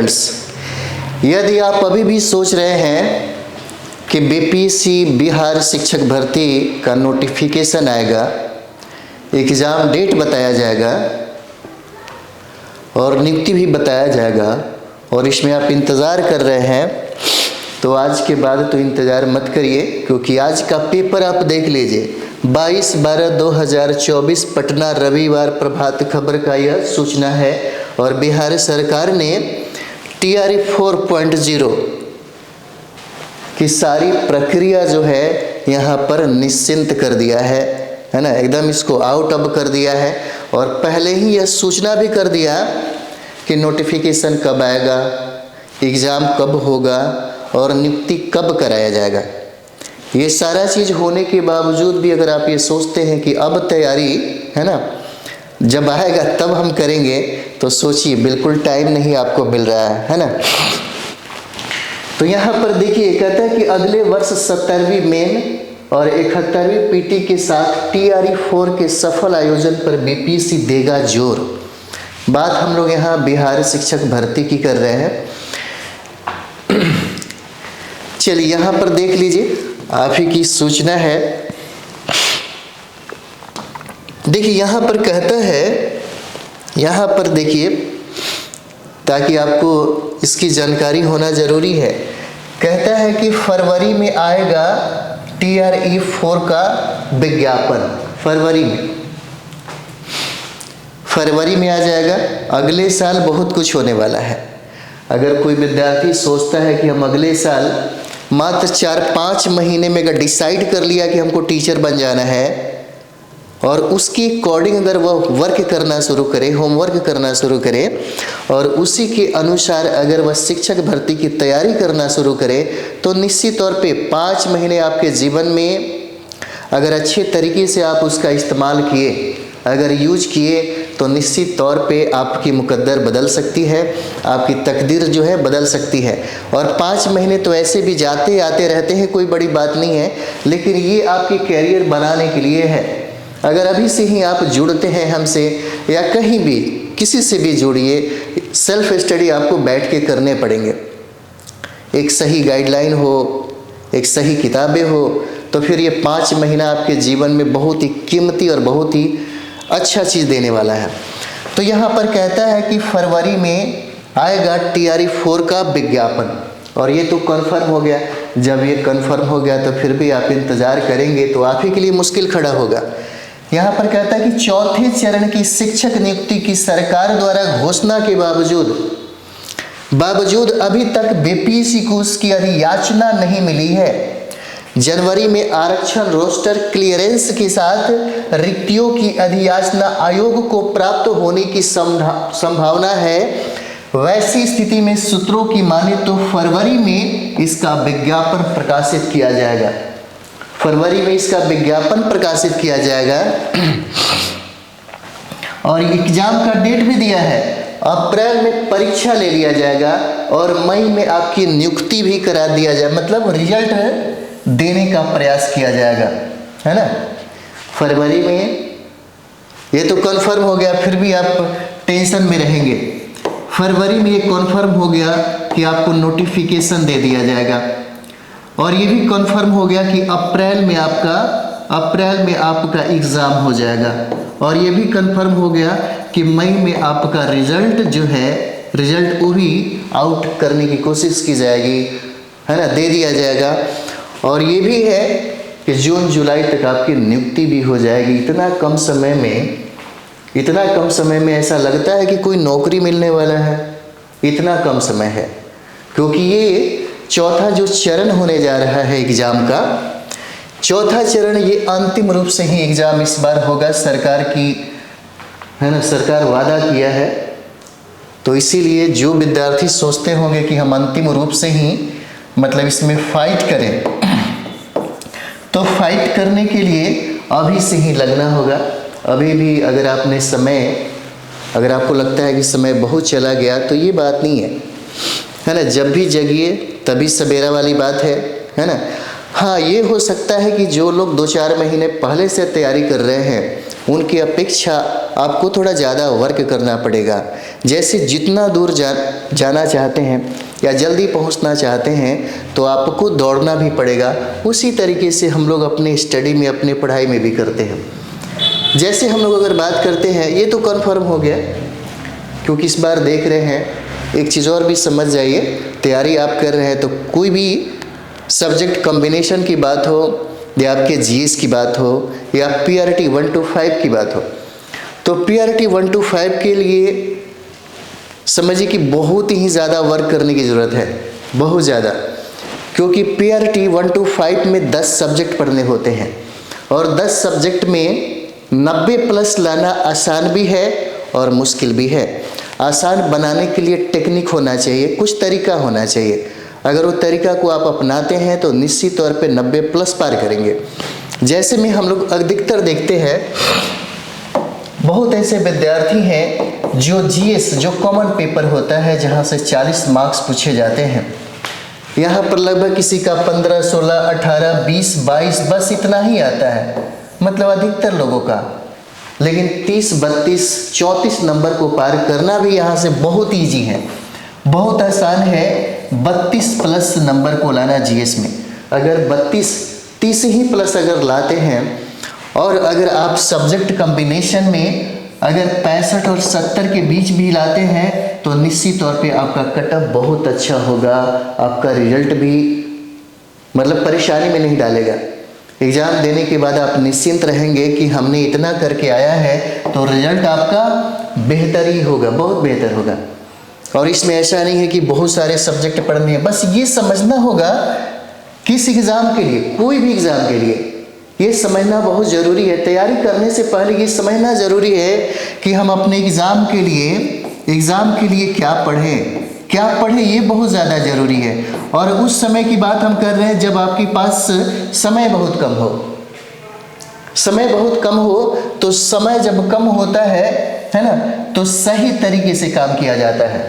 यदि आप अभी भी सोच रहे हैं कि बीपीएससी बिहार शिक्षक भर्ती का नोटिफिकेशन आएगा, एग्ज़ाम डेट बताया जाएगा और नियुक्ति भी बताया जाएगा और इसमें आप इंतज़ार कर रहे हैं, तो आज के बाद तो इंतज़ार मत करिए, क्योंकि आज का पेपर आप देख लीजिए। 22/12/2024 पटना रविवार प्रभात खबर का यह सूचना है। और बिहार सरकार ने TRE 4.0 की सारी प्रक्रिया जो है यहाँ पर निश्चिंत कर दिया है ना, एकदम इसको आउट ऑफ कर दिया है। और पहले ही यह सूचना भी कर दिया कि नोटिफिकेशन कब आएगा, एग्ज़ाम कब होगा और नियुक्ति कब कराया जाएगा। ये सारा चीज़ होने के बावजूद भी अगर आप ये सोचते हैं कि अब तैयारी है ना, जब आएगा तब हम करेंगे, तो सोचिए बिल्कुल टाइम नहीं आपको मिल रहा है ना। तो यहाँ पर देखिए कहता है कि अगले वर्ष 70वीं मेन और 71वीं पीटी के साथ TRE 4 के सफल आयोजन पर बीपीएससी देगा जोर। बात हम लोग यहाँ बिहार शिक्षक भर्ती की कर रहे हैं। चलिए यहाँ पर देख लीजिए, आप ही की सूचना है। देखिए यहाँ पर कहता है, यहाँ पर देखिए ताकि आपको इसकी जानकारी होना जरूरी है। कहता है कि फरवरी में आएगा TRE 4 का विज्ञापन। फरवरी में आ जाएगा। अगले साल बहुत कुछ होने वाला है। अगर कोई विद्यार्थी सोचता है कि हम अगले साल मात्र 4-5 महीने में अगर डिसाइड कर लिया कि हमको टीचर बन जाना है और उसके अकॉर्डिंग अगर वह वर्क करना शुरू करे, होमवर्क करना शुरू करे और उसी के अनुसार अगर वह शिक्षक भर्ती की तैयारी करना शुरू करे, तो निश्चित तौर पे 5 महीने आपके जीवन में अगर अच्छे तरीके से आप उसका इस्तेमाल किए, अगर यूज किए, तो निश्चित तौर पे आपकी मुकद्दर बदल सकती है, आपकी तकदीर जो है बदल सकती है। और 5 महीने तो ऐसे भी जाते आते रहते हैं, कोई बड़ी बात नहीं है, लेकिन ये आपके कैरियर बनाने के लिए है। अगर अभी से ही आप जुड़ते हैं हमसे या कहीं भी किसी से भी जुड़िए, सेल्फ स्टडी आपको बैठ के करने पड़ेंगे। एक सही गाइडलाइन हो, एक सही किताबें हो, तो फिर ये 5 महीना आपके जीवन में बहुत ही कीमती और बहुत ही अच्छा चीज़ देने वाला है। तो यहाँ पर कहता है कि फरवरी में आएगा TRE 4 का विज्ञापन, और ये तो कंफर्म हो गया। जब ये कंफर्म हो गया तो फिर भी आप इंतज़ार करेंगे तो आप ही के लिए मुश्किल खड़ा होगा। यहाँ पर कहता है कि चौथे चरण की शिक्षक नियुक्ति की सरकार द्वारा घोषणा के बावजूद अभी तक बीपीएससी को उसकी अधियाचना नहीं मिली है। जनवरी में आरक्षण रोस्टर क्लियरेंस के साथ रिक्तियों की अधियाचना आयोग को प्राप्त होने की संभावना है। वैसी स्थिति में सूत्रों की माने तो फरवरी में इसका विज्ञापन प्रकाशित किया जाएगा। फरवरी में इसका विज्ञापन प्रकाशित किया जाएगा। और एग्जाम का डेट भी दिया है, अप्रैल में परीक्षा ले लिया जाएगा और मई में आपकी नियुक्ति भी करा दिया जाए, मतलब रिजल्ट देने का प्रयास किया जाएगा, है ना। फरवरी में ये तो कंफर्म हो गया, फिर भी आप टेंशन में रहेंगे। फरवरी में ये कंफर्म हो गया कि आपको नोटिफिकेशन दे दिया जाएगा, और ये भी कंफर्म हो गया कि अप्रैल में आपका एग्ज़ाम हो जाएगा, और ये भी कंफर्म हो गया कि मई में आपका रिजल्ट जो है, रिजल्ट वो भी आउट करने की कोशिश की जाएगी, है ना, दे दिया जाएगा। और ये भी है कि जून जुलाई तक आपकी नियुक्ति भी हो जाएगी। इतना कम समय में ऐसा लगता है कि कोई नौकरी मिलने वाला है, इतना कम समय है। क्योंकि ये चौथा जो चरण होने जा रहा है एग्ज़ाम का, चौथा चरण ये अंतिम रूप से ही एग्ज़ाम इस बार होगा, सरकार की है ना, सरकार वादा किया है। तो इसीलिए जो विद्यार्थी सोचते होंगे कि हम अंतिम रूप से ही मतलब इसमें फाइट करें, तो फाइट करने के लिए अभी से ही लगना होगा। अभी भी अगर अगर आपको लगता है कि समय बहुत चला गया, तो ये बात नहीं है ना। जब भी जगिए तभी सवेरा वाली बात है ना। हाँ, ये हो सकता है कि जो लोग 2-4 महीने पहले से तैयारी कर रहे हैं, उनकी अपेक्षा आपको थोड़ा ज़्यादा वर्क करना पड़ेगा। जैसे जितना दूर जाना चाहते हैं या जल्दी पहुंचना चाहते हैं तो आपको दौड़ना भी पड़ेगा, उसी तरीके से हम लोग अपने स्टडी में, अपने पढ़ाई में भी करते हैं। जैसे हम लोग अगर बात करते हैं, ये तो कन्फर्म हो गया क्योंकि इस बार देख रहे हैं। एक चीज़ और भी समझ जाइए, तैयारी आप कर रहे हैं तो कोई भी सब्जेक्ट कॉम्बिनेशन की बात हो या आपके जीएस की बात हो या पीआरटी 1 to 5 की बात हो, तो पीआरटी 1 to 5 के लिए समझिए कि बहुत ही ज़्यादा वर्क करने की ज़रूरत है, बहुत ज़्यादा, क्योंकि पीआरटी 1 to 5 में 10 सब्जेक्ट पढ़ने होते हैं और 10 सब्जेक्ट में 90+ लाना आसान भी है और मुश्किल भी है। आसान बनाने के लिए टेक्निक होना चाहिए, कुछ तरीका होना चाहिए। अगर वो तरीका को आप अपनाते हैं तो निश्चित तौर पे 90+ पार करेंगे। जैसे में हम लोग अधिकतर देखते हैं, बहुत ऐसे विद्यार्थी हैं जो जीएस, जो कॉमन पेपर होता है जहाँ से 40 मार्क्स पूछे जाते हैं, यहाँ पर लगभग किसी का 15, 16, 18, 20, 22 बस इतना ही आता है, मतलब अधिकतर लोगों का। लेकिन 30, 32, 34 नंबर को पार करना भी यहाँ से बहुत ईजी है, बहुत आसान है। 32+ नंबर को लाना जीएस में, अगर 30 ही प्लस अगर लाते हैं और अगर आप सब्जेक्ट कॉम्बिनेशन में अगर 65 और 70 के बीच भी लाते हैं तो निश्चित तौर पे आपका कट ऑफ बहुत अच्छा होगा, आपका रिजल्ट भी मतलब परेशानी में नहीं डालेगा। एग्ज़ाम देने के बाद आप निश्चिंत रहेंगे कि हमने इतना करके आया है तो रिजल्ट आपका बेहतर ही होगा, बहुत बेहतर होगा। और इसमें ऐसा नहीं है कि बहुत सारे सब्जेक्ट पढ़ने हैं, बस ये समझना होगा किस एग्ज़ाम के लिए, कोई भी एग्ज़ाम के लिए ये समझना बहुत ज़रूरी है। तैयारी करने से पहले ये समझना ज़रूरी है कि हम अपने एग्ज़ाम के लिए क्या पढ़ें, ये बहुत ज़्यादा ज़रूरी है। और उस समय की बात हम कर रहे हैं जब आपके पास समय बहुत कम हो। समय बहुत कम हो तो समय जब कम होता है ना, तो सही तरीके से काम किया जाता है।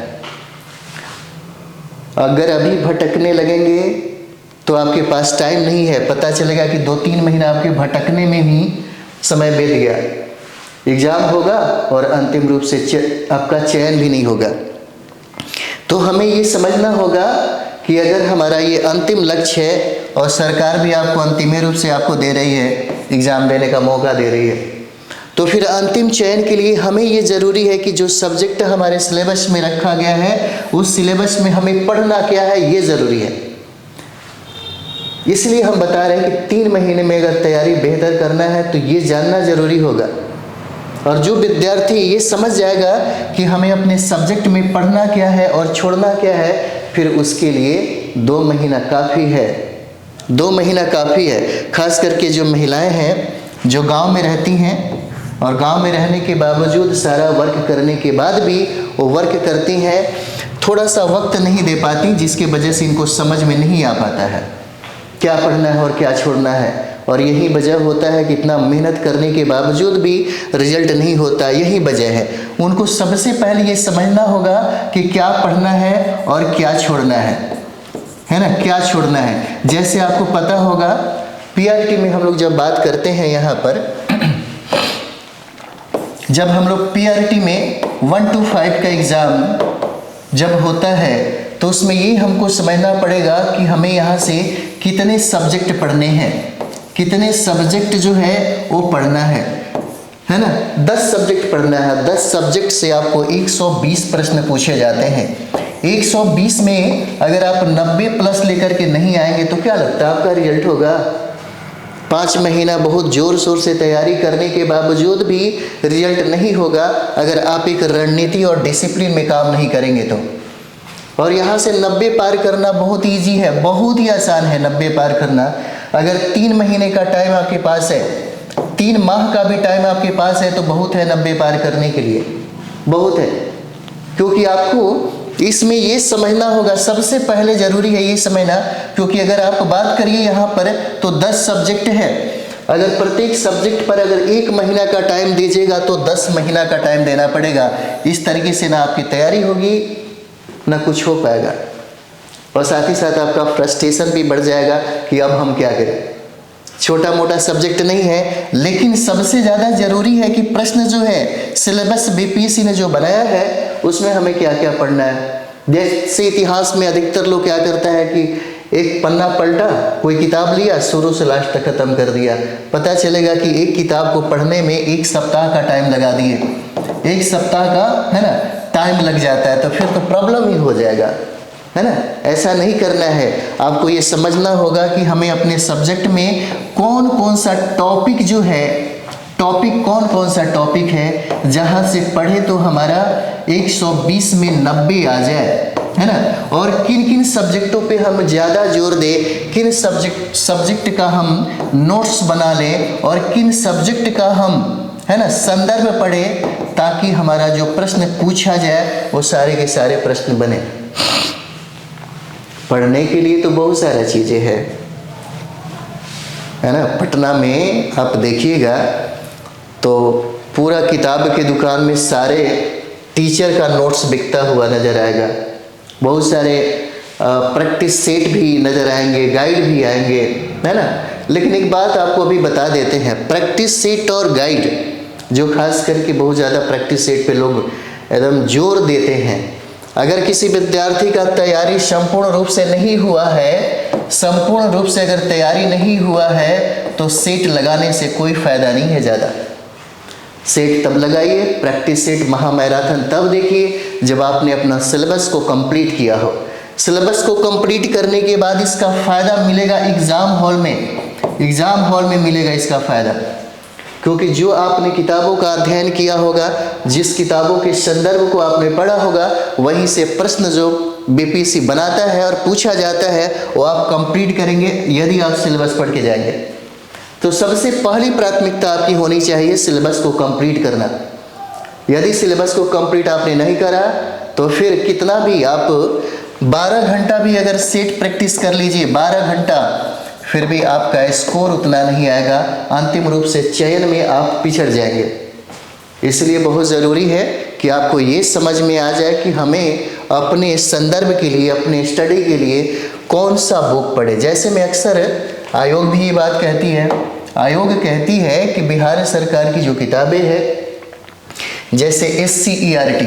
अगर अभी भटकने लगेंगे तो आपके पास टाइम नहीं है, पता चलेगा कि 2-3 महीना आपके भटकने में ही समय बीत गया। एग्ज़ाम होगा और अंतिम रूप से आपका चयन भी नहीं होगा। तो हमें ये समझना होगा कि अगर हमारा ये अंतिम लक्ष्य है और सरकार भी आपको अंतिम रूप से आपको दे रही है, एग्ज़ाम देने का मौका दे रही है, तो फिर अंतिम चयन के लिए हमें ये ज़रूरी है कि जो सब्जेक्ट हमारे सिलेबस में रखा गया है उस सिलेबस में हमें पढ़ना क्या है, ये ज़रूरी है। इसलिए हम बता रहे हैं कि 3 महीने में अगर तैयारी बेहतर करना है तो ये जानना ज़रूरी होगा। और जो विद्यार्थी ये समझ जाएगा कि हमें अपने सब्जेक्ट में पढ़ना क्या है और छोड़ना क्या है, फिर उसके लिए 2 महीना काफ़ी है। 2 महीना काफ़ी है। खास करके जो महिलाएं हैं जो गांव में रहती हैं और गांव में रहने के बावजूद सारा वर्क करने के बाद भी वो वर्क करती हैं, थोड़ा सा वक्त नहीं दे पाती, जिसके वजह से इनको समझ में नहीं आ पाता है क्या पढ़ना है और क्या छोड़ना है। और यही वजह होता है कि इतना मेहनत करने के बावजूद भी रिजल्ट नहीं होता, यही वजह है। उनको सबसे पहले ये समझना होगा कि क्या पढ़ना है और क्या छोड़ना है ना, क्या छोड़ना है। जैसे आपको पता होगा पीआरटी में हम लोग जब बात करते हैं, यहाँ पर जब हम लोग पीआरटी में 1 to 5 का एग्ज़ाम जब होता है तो उसमें ये हमको समझना पड़ेगा कि हमें यहाँ से कितने सब्जेक्ट पढ़ने हैं, कितने सब्जेक्ट जो है वो पढ़ना है ना। 10 सब्जेक्ट पढ़ना है। 10 सब्जेक्ट से आपको 120 प्रश्न पूछे जाते हैं। 120 में अगर आप 90+ लेकर के नहीं आएंगे तो क्या लगता है आपका रिजल्ट होगा? 5 महीना बहुत जोर शोर से तैयारी करने के बावजूद भी रिजल्ट नहीं होगा अगर आप एक रणनीति और डिसिप्लिन में काम नहीं करेंगे तो। और यहाँ से 90 पार करना बहुत ईजी है, बहुत ही आसान है 90 पार करना। अगर 3 महीने का टाइम आपके पास है, 3 माह का भी टाइम आपके पास है तो बहुत है 90 पार करने के लिए, बहुत है। क्योंकि आपको इसमें ये समझना होगा, सबसे पहले ज़रूरी है ये समझना, क्योंकि अगर आप बात करिए यहाँ पर तो 10 सब्जेक्ट है। अगर प्रत्येक सब्जेक्ट पर अगर 1 महीना का टाइम दीजिएगा तो 10 महीना का टाइम देना पड़ेगा। इस तरीके से ना आपकी तैयारी होगी ना कुछ हो पाएगा, और साथ ही साथ आपका फ्रस्ट्रेशन भी बढ़ जाएगा कि अब हम क्या करें। छोटा मोटा सब्जेक्ट नहीं है, लेकिन सबसे ज़्यादा ज़रूरी है कि प्रश्न जो है सिलेबस बीपीएससी ने जो बनाया है उसमें हमें क्या क्या पढ़ना है। जैसे इतिहास में अधिकतर लोग क्या करता है कि एक पन्ना पलटा, कोई किताब लिया, शुरू से लास्ट तक खत्म कर दिया। पता चलेगा कि एक किताब को पढ़ने में 1 सप्ताह का टाइम लगा दिए, 1 सप्ताह का है ना टाइम लग जाता है, तो फिर तो प्रॉब्लम ही हो जाएगा, है ना। ऐसा नहीं करना है। आपको ये समझना होगा कि हमें अपने सब्जेक्ट में कौन कौन सा टॉपिक जो है, कौन कौन सा टॉपिक है जहाँ से पढ़े तो हमारा 120 में 90 आ जाए, है ना। और किन किन सब्जेक्टों पे हम ज़्यादा जोर दें, किन सब्जेक्ट का हम नोट्स बना लें और किन सब्जेक्ट का हम, है ना, संदर्भ पढ़ें, ताकि हमारा जो प्रश्न पूछा जाए वो सारे के सारे प्रश्न बने। पढ़ने के लिए तो बहुत सारा चीज़ें हैं, है ना। पटना में आप देखिएगा तो पूरा किताब की दुकान में सारे टीचर का नोट्स बिकता हुआ नज़र आएगा। बहुत सारे प्रैक्टिस सेट भी नज़र आएंगे, गाइड भी आएंगे, है ना। लेकिन एक बात आपको अभी बता देते हैं, प्रैक्टिस सेट और गाइड जो खास करके बहुत ज़्यादा प्रैक्टिस सेट पे लोग एकदम जोर देते हैं, अगर किसी विद्यार्थी का तैयारी संपूर्ण रूप से नहीं हुआ है, संपूर्ण रूप से अगर तैयारी नहीं हुआ है, तो सेट लगाने से कोई फ़ायदा नहीं है ज़्यादा। सेट तब लगाइए, प्रैक्टिस सेट महामैराथन तब देखिए जब आपने अपना सिलेबस को कंप्लीट किया हो। सिलेबस को कंप्लीट करने के बाद इसका फ़ायदा मिलेगा एग्ज़ाम हॉल में, एग्ज़ाम हॉल में मिलेगा इसका फ़ायदा, क्योंकि जो आपने किताबों का अध्ययन किया होगा, जिस किताबों के संदर्भ को आपने पढ़ा होगा, वहीं से प्रश्न जो बीपीएससी बनाता है और पूछा जाता है वो आप कंप्लीट करेंगे यदि आप सिलेबस पढ़ के जाएंगे। तो सबसे पहली प्राथमिकता आपकी होनी चाहिए सिलेबस को कंप्लीट करना। यदि सिलेबस को कंप्लीट आपने नहीं करा तो फिर कितना भी आप 12 घंटा भी अगर सेट प्रैक्टिस कर लीजिए, 12 घंटा, फिर भी आपका स्कोर उतना नहीं आएगा, अंतिम रूप से चयन में आप पिछड़ जाएंगे। इसलिए बहुत ज़रूरी है कि आपको ये समझ में आ जाए कि हमें अपने संदर्भ के लिए, अपने स्टडी के लिए कौन सा बुक पढ़े। जैसे मैं अक्सर, आयोग भी ये बात कहती है, आयोग कहती है कि बिहार सरकार की जो किताबें हैं, जैसे SCERT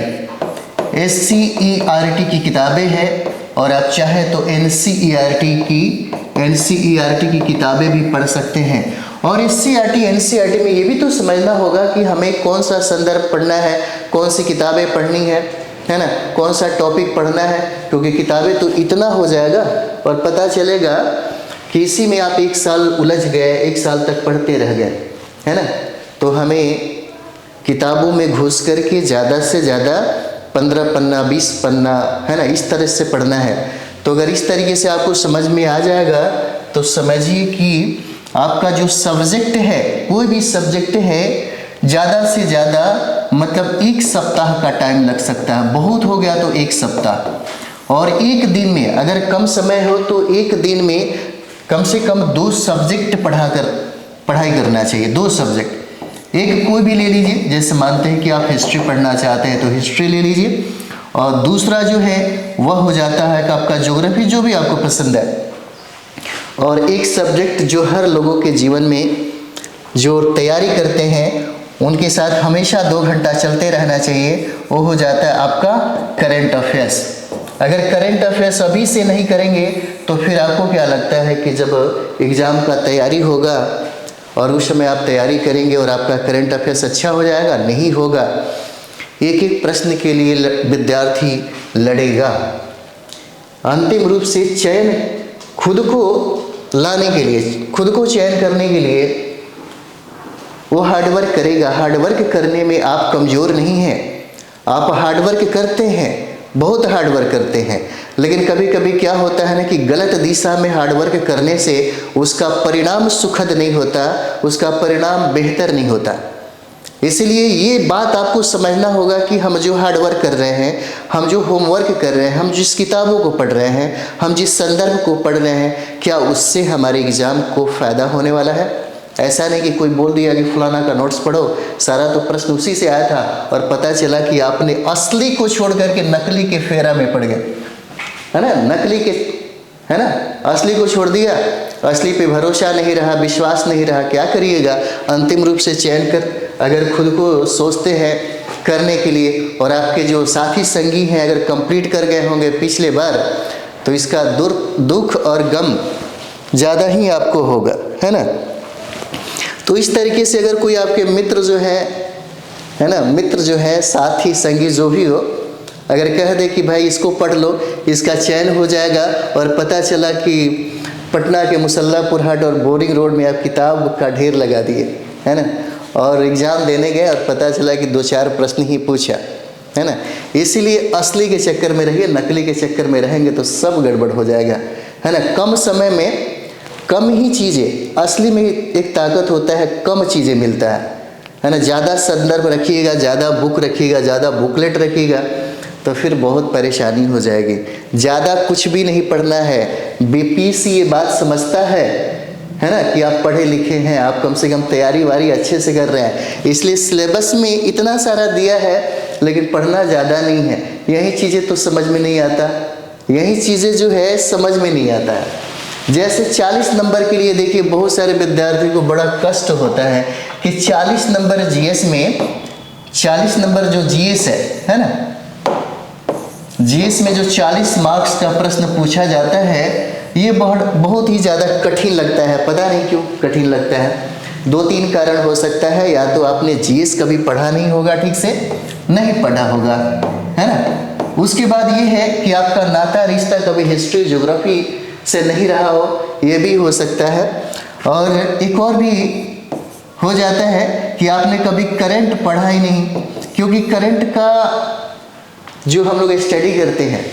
की किताबें हैं, और आप चाहे तो NCERT की किताबें भी पढ़ सकते हैं। और NCERT में ये भी तो समझना होगा कि हमें कौन सा संदर्भ पढ़ना है, कौन सी किताबें पढ़नी है ना, कौन सा टॉपिक पढ़ना है, क्योंकि किताबें तो इतना हो जाएगा और पता चलेगा कि इसी में आप 1 साल उलझ गए, 1 साल तक पढ़ते रह गए, है ना। तो हमें किताबों में घुस करके ज़्यादा से ज़्यादा 15 पन्ना, 20 पन्ना, है ना, इस तरह से पढ़ना है। तो अगर इस तरीके से आपको समझ में आ जाएगा तो समझिए कि आपका जो सब्जेक्ट है, कोई भी सब्जेक्ट है, ज़्यादा से ज़्यादा मतलब 1 सप्ताह का टाइम लग सकता है, बहुत हो गया तो 1 सप्ताह। और एक दिन में अगर कम समय हो तो एक दिन में कम से कम 2 सब्जेक्ट पढ़ाई करना चाहिए, 2 सब्जेक्ट। एक कोई भी ले लीजिए, जैसे मानते हैं कि आप हिस्ट्री पढ़ना चाहते हैं तो हिस्ट्री ले लीजिए, और दूसरा जो है वह हो जाता है कि आपका ज्योग्राफी, जो भी आपको पसंद है। और एक सब्जेक्ट जो हर लोगों के जीवन में जो तैयारी करते हैं उनके साथ हमेशा 2 घंटा चलते रहना चाहिए, वो हो जाता है आपका करंट अफेयर्स। अगर करंट अफेयर्स अभी से नहीं करेंगे तो फिर आपको क्या लगता है कि जब एग्ज़ाम का तैयारी होगा और उस समय आप तैयारी करेंगे और आपका करंट अफेयर्स अच्छा हो जाएगा? नहीं होगा। एक एक प्रश्न के लिए विद्यार्थी लड़ेगा। अंतिम रूप से चयन खुद को लाने के लिए, खुद को चयन करने के लिए वो हार्डवर्क करेगा। हार्डवर्क करने में आप कमज़ोर नहीं हैं, आप हार्डवर्क करते हैं, बहुत हार्डवर्क करते हैं। लेकिन कभी कभी क्या होता है ना कि गलत दिशा में हार्डवर्क करने से उसका परिणाम सुखद नहीं होता, उसका परिणाम बेहतर नहीं होता। इसलिए ये बात आपको समझना होगा कि हम जो हार्डवर्क कर रहे हैं, हम जो होमवर्क कर रहे हैं, हम जिस किताबों को पढ़ रहे हैं, हम जिस संदर्भ को पढ़ रहे हैं, क्या उससे हमारे एग्ज़ाम को फ़ायदा होने वाला है? ऐसा नहीं कि कोई बोल दिया कि फलाना का नोट्स पढ़ो, सारा तो प्रश्न उसी से आया था और पता चला कि आपने असली को छोड़ करके नकली के फेरा में पड़ गए, है ना। नकली के, है ना, असली को छोड़ दिया, असली पे भरोसा नहीं रहा, विश्वास नहीं रहा, क्या करिएगा? अंतिम रूप से चयन कर, अगर खुद को सोचते हैं करने के लिए, और आपके जो साथी संगी हैं अगर कंप्लीट कर गए होंगे पिछले बार, तो इसका दुख और गम ज़्यादा ही आपको होगा, है ना। तो इस तरीके से अगर कोई आपके मित्र जो है ना, मित्र जो है, साथी संगी जो भी हो, अगर कह दे कि भाई इसको पढ़ लो, इसका चयन हो जाएगा, और पता चला कि पटना के मुसल्लापुर हाट और बोरिंग रोड में आप किताब का ढेर लगा दिए, है ना, और एग्ज़ाम देने गए और पता चला कि 2-4 प्रश्न ही पूछा, है ना। इसीलिए असली के चक्कर में रहिए, नकली के चक्कर में रहेंगे तो सब गड़बड़ हो जाएगा, है ना। कम समय में कम ही चीज़ें, असली में एक ताकत होता है, कम चीज़ें मिलता है ना। ज़्यादा संदर्भ रखिएगा, ज़्यादा बुक रखिएगा, ज़्यादा बुकलेट रखिएगा तो फिर बहुत परेशानी हो जाएगी। ज़्यादा कुछ भी नहीं पढ़ना है। बीपीसी ये बात समझता है ना, कि आप पढ़े लिखे हैं, आप कम से कम तैयारी वारी अच्छे से कर रहे हैं, इसलिए सिलेबस में इतना सारा दिया है, लेकिन पढ़ना ज़्यादा नहीं है। यही चीज़ें तो समझ में नहीं आता, यही चीज़ें जो है समझ में नहीं आता है। जैसे 40 नंबर के लिए देखिए, बहुत सारे विद्यार्थी को बड़ा कष्ट होता है कि 40 नंबर जीएस में, 40 नंबर जो जीएस है ना, जीएस में जो 40 मार्क्स का प्रश्न पूछा जाता है, ये बहुत ही ज़्यादा कठिन लगता है। पता नहीं क्यों कठिन लगता है। 2-3 कारण हो सकता है। या तो आपने जीएस कभी पढ़ा नहीं होगा, ठीक से नहीं पढ़ा होगा, है ना। उसके बाद ये है कि आपका नाता रिश्ता कभी हिस्ट्री ज्योग्राफी से नहीं रहा हो, ये भी हो सकता है। और एक और भी हो जाता है कि आपने कभी करंट पढ़ा ही नहीं, क्योंकि करंट का जो हम लोग स्टडी करते हैं,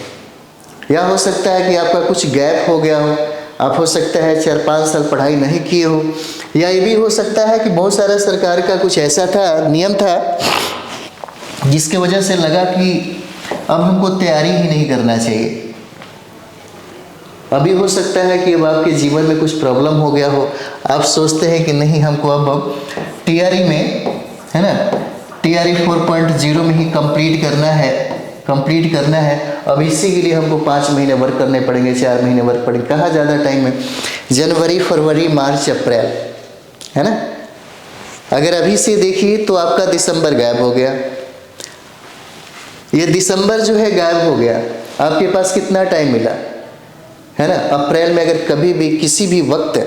या हो सकता है कि आपका कुछ गैप हो गया हो, आप हो सकता है 4-5 साल पढ़ाई नहीं किए हो, या ये भी हो सकता है कि बहुत सारा सरकार का कुछ ऐसा था, नियम था, जिसके वजह से लगा कि अब हमको तैयारी ही नहीं करना चाहिए। अभी हो सकता है कि अब आपके जीवन में कुछ प्रॉब्लम हो गया हो, आप सोचते हैं कि नहीं हमको अब टीआरई में, है ना, टीआरई 4.0 में ही कंप्लीट करना है। अब इसी के लिए हमको 5 महीने वर्क करने पड़ेंगे, 4 महीने वर्क पड़ेंगे। कहाँ ज़्यादा टाइम है, जनवरी, फरवरी, मार्च, अप्रैल, है ना। अगर अभी से देखिए तो आपका दिसंबर गायब हो गया। ये दिसंबर जो है गायब हो गया, आपके पास कितना टाइम मिला, है ना। अप्रैल में अगर कभी भी किसी भी वक्त,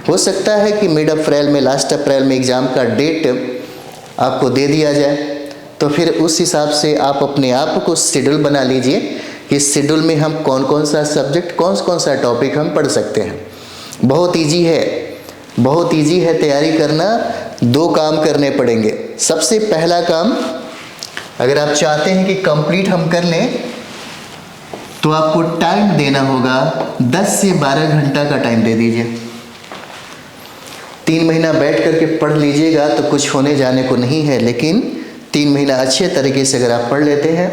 हो सकता है कि मिड अप्रैल में, लास्ट अप्रैल में एग्ज़ाम का डेट आपको दे दिया जाए, तो फिर उस हिसाब से आप अपने आप को शेड्यूल बना लीजिए कि शेड्यूल में हम कौन कौन सा सब्जेक्ट, कौन सा टॉपिक हम पढ़ सकते हैं। बहुत ईजी है तैयारी करना। 2 काम करने पड़ेंगे। सबसे पहला काम, अगर आप चाहते हैं कि कंप्लीट हम कर लें, तो आपको टाइम देना होगा, 10 से 12 घंटा का टाइम दे दीजिए। 3 महीना बैठ करके पढ़ लीजिएगा तो कुछ होने जाने को नहीं है, लेकिन 3 महीना अच्छे तरीके से अगर आप पढ़ लेते हैं,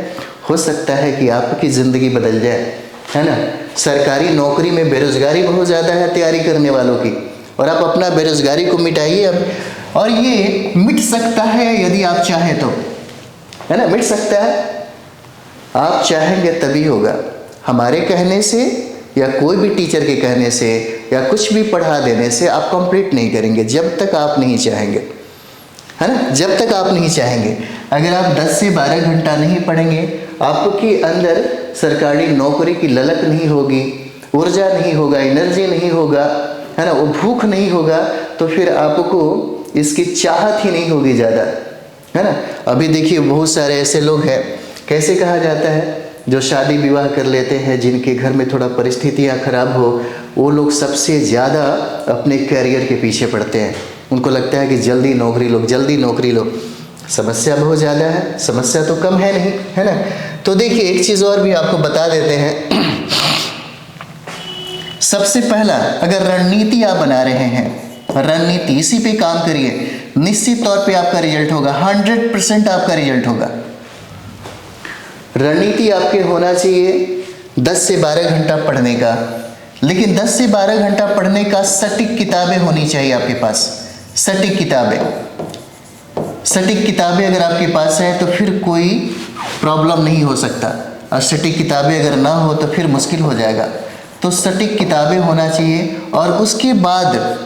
हो सकता है कि आपकी ज़िंदगी बदल जाए, है ना। सरकारी नौकरी में बेरोज़गारी बहुत ज़्यादा है तैयारी करने वालों की, और आप अपना बेरोज़गारी को मिटाइए अब। और ये मिट सकता है यदि आप चाहें तो, है ना, मिट सकता है। आप चाहेंगे तभी होगा। हमारे कहने से या कोई भी टीचर के कहने से या कुछ भी पढ़ा देने से आप कंप्लीट नहीं करेंगे, जब तक आप नहीं चाहेंगे, है ना, जब तक आप नहीं चाहेंगे। अगर आप 10 से 12 घंटा नहीं पढ़ेंगे, आपके अंदर सरकारी नौकरी की ललक नहीं होगी, ऊर्जा नहीं होगा, एनर्जी नहीं होगा, है ना, वो भूख नहीं होगा, तो फिर आपको इसकी चाहत ही नहीं होगी ज़्यादा, है ना। अभी देखिए बहुत सारे ऐसे लोग हैं, कैसे कहा जाता है, जो शादी विवाह कर लेते हैं, जिनके घर में थोड़ा परिस्थितियाँ खराब हो, वो लोग सबसे ज़्यादा अपने करियर के पीछे पड़ते हैं। उनको लगता है कि जल्दी नौकरी लो। समस्या बहुत ज़्यादा है, समस्या तो कम है नहीं, है ना। तो देखिए एक चीज़ और भी आपको बता देते हैं। सबसे पहला, अगर रणनीति आप बना रहे हैं, रणनीति, इसी पे काम करिए, निश्चित तौर पे आपका रिजल्ट होगा, 100% आपका रिजल्ट होगा। रणनीति आपके होना चाहिए 10 से 12 घंटा पढ़ने का, लेकिन 10 से 12 घंटा पढ़ने का सटीक किताबें होनी चाहिए आपके पास। सटीक किताबें अगर आपके पास है तो फिर कोई प्रॉब्लम नहीं हो सकता, और सटीक किताबें अगर ना हो तो फिर मुश्किल हो जाएगा। तो सटीक किताबें होना चाहिए, और उसके बाद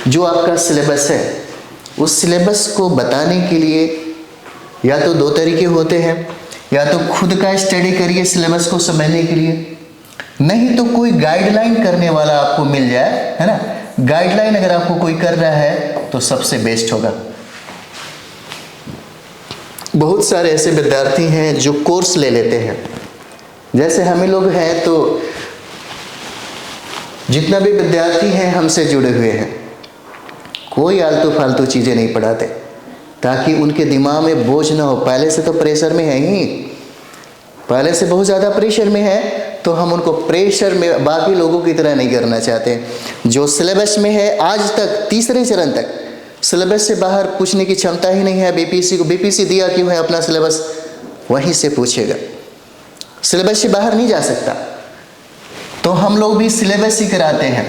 जो आपका सिलेबस है, उस सिलेबस को बताने के लिए या तो दो तरीके होते हैं, या तो खुद का स्टडी करिए सिलेबस को समझने के लिए, नहीं तो कोई गाइडलाइन करने वाला आपको मिल जाए, है ना। गाइडलाइन अगर आपको कोई कर रहा है तो सबसे बेस्ट होगा। बहुत सारे ऐसे विद्यार्थी हैं जो कोर्स ले लेते हैं, जैसे हम ही लोग हैं, तो जितना भी विद्यार्थी हैं हमसे जुड़े हुए हैं, कोई आलतू फालतू चीज़ें नहीं पढ़ाते ताकि उनके दिमाग में बोझ ना हो। पहले से तो प्रेशर में है ही, पहले से बहुत ज़्यादा प्रेशर में है, तो हम उनको प्रेशर में बाकी लोगों की तरह नहीं करना चाहते। जो सिलेबस में है आज तक, तीसरे चरण तक सिलेबस से बाहर पूछने की क्षमता ही नहीं है बीपीएससी को। बीपीएससी दिया क्यों है अपना सिलेबस, वहीं से पूछेगा, सिलेबस से बाहर नहीं जा सकता। तो हम लोग भी सिलेबस ही कराते हैं,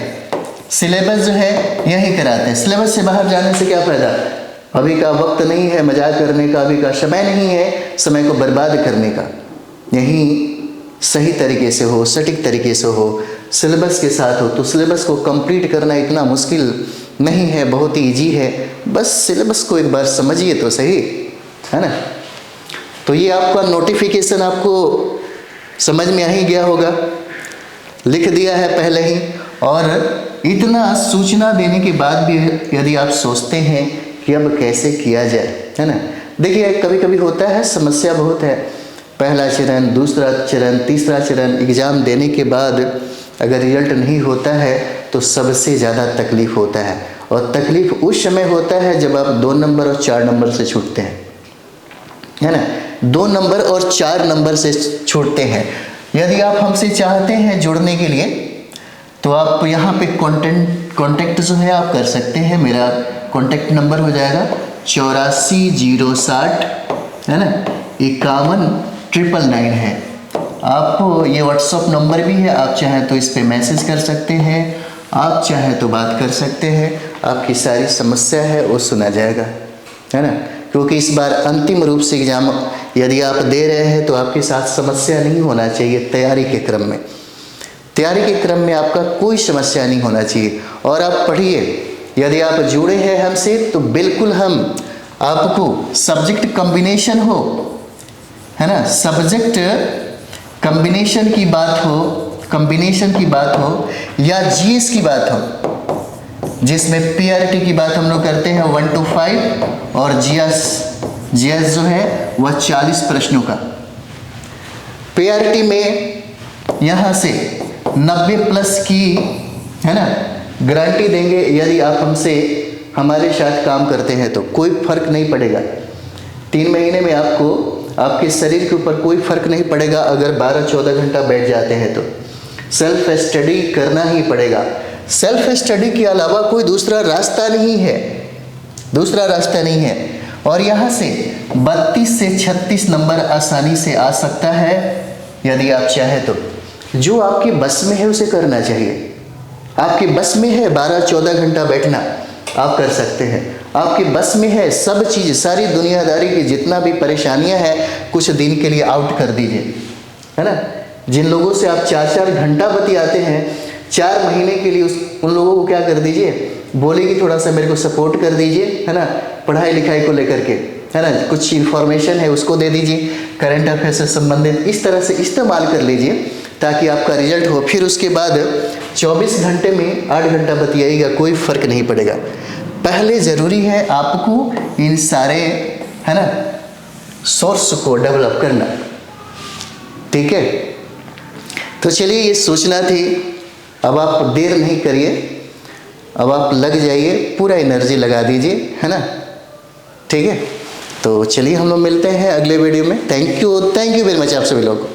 सिलेबस जो है यही कराते हैं। सिलेबस से बाहर जाने से क्या फ़ायदा, अभी का वक्त नहीं है मजाक करने का, अभी का समय नहीं है समय को बर्बाद करने का। यही सही तरीके से हो, सटीक तरीके से हो, सिलेबस के साथ हो, तो सिलेबस को कंप्लीट करना इतना मुश्किल नहीं है, बहुत ही ईजी है। बस सिलेबस को एक बार समझिए तो सही, है ना। तो ये आपका नोटिफिकेशन आपको समझ में आ ही गया होगा, लिख दिया है पहले ही। और इतना सूचना देने के बाद भी यदि आप सोचते हैं कि अब कैसे किया जाए, है ना। देखिए कभी कभी होता है, समस्या बहुत है, पहला चरण, दूसरा चरण, तीसरा चरण, एग्ज़ाम देने के बाद अगर रिजल्ट नहीं होता है तो सबसे ज़्यादा तकलीफ़ होता है। और तकलीफ़ उस समय होता है जब आप 2 नंबर और 4 नंबर से छूटते हैं, है ना। 2 नंबर और 4 नंबर से छूटते हैं। यदि आप हमसे चाहते हैं जुड़ने के लिए तो आप यहाँ पे कॉन्टेक्ट जो है आप कर सकते हैं। मेरा कॉन्टेक्ट नंबर हो जाएगा 84 060, है ना, 51 999 है। आप ये व्हाट्सअप नंबर भी है, आप चाहें तो इस पे मैसेज कर सकते हैं, आप चाहें तो बात कर सकते हैं, आपकी सारी समस्या है वो सुना जाएगा, है ना। क्योंकि इस बार अंतिम रूप से एग्ज़ाम यदि आप दे रहे हैं तो आपके साथ समस्या नहीं होना चाहिए। तैयारी के क्रम में, तैयारी के क्रम में आपका कोई समस्या नहीं होना चाहिए। और आप पढ़िए, यदि आप जुड़े हैं हमसे तो बिल्कुल हम आपको सब्जेक्ट कॉम्बिनेशन हो, है ना, सब्जेक्ट कॉम्बिनेशन की बात हो या जीएस की बात हो, जिसमें पीआरटी की बात हम लोग करते हैं 1 to 5, और जीएस जो है वह 40 प्रश्नों का। पीआरटी में यहाँ से 90+ की, है ना, गारंटी देंगे। यदि आप हमारे साथ काम करते हैं तो कोई फर्क नहीं पड़ेगा। 3 महीने में आपको आपके शरीर के ऊपर कोई फर्क नहीं पड़ेगा। अगर 12-14 घंटा बैठ जाते हैं तो सेल्फ स्टडी करना ही पड़ेगा। सेल्फ स्टडी के अलावा कोई दूसरा रास्ता नहीं है। और यहाँ से 32 से 36 नंबर आसानी से आ सकता है यदि आप चाहें तो। जो आपके बस में है उसे करना चाहिए। आपके बस में है 12-14 घंटा बैठना, आप कर सकते हैं। आपके बस में है सब चीज़, सारी दुनियादारी की जितना भी परेशानियां हैं कुछ दिन के लिए आउट कर दीजिए, है ना। जिन लोगों से आप 4-4 घंटा बतियाते हैं, 4 महीने के लिए उन लोगों को क्या कर दीजिए, बोले कि थोड़ा सा मेरे को सपोर्ट कर दीजिए, है ना, पढ़ाई लिखाई को लेकर के, है ना, कुछ इन्फॉर्मेशन है उसको दे दीजिए, करंट अफेयर से संबंधित, इस तरह से इस्तेमाल कर लीजिए ताकि आपका रिजल्ट हो। फिर उसके बाद 24 घंटे में 8 घंटा बतियाइएगा, कोई फ़र्क नहीं पड़ेगा। पहले ज़रूरी है आपको इन सारे, है ना, सोर्स को डेवलप करना, ठीक है। तो चलिए ये सूचना थी। अब आप देर नहीं करिए, अब आप लग जाइए, पूरा एनर्जी लगा दीजिए, है ना, ठीक है। तो चलिए हम लोग मिलते हैं अगले वीडियो में। थैंक यू वेरी मच आप सभी लोगों को।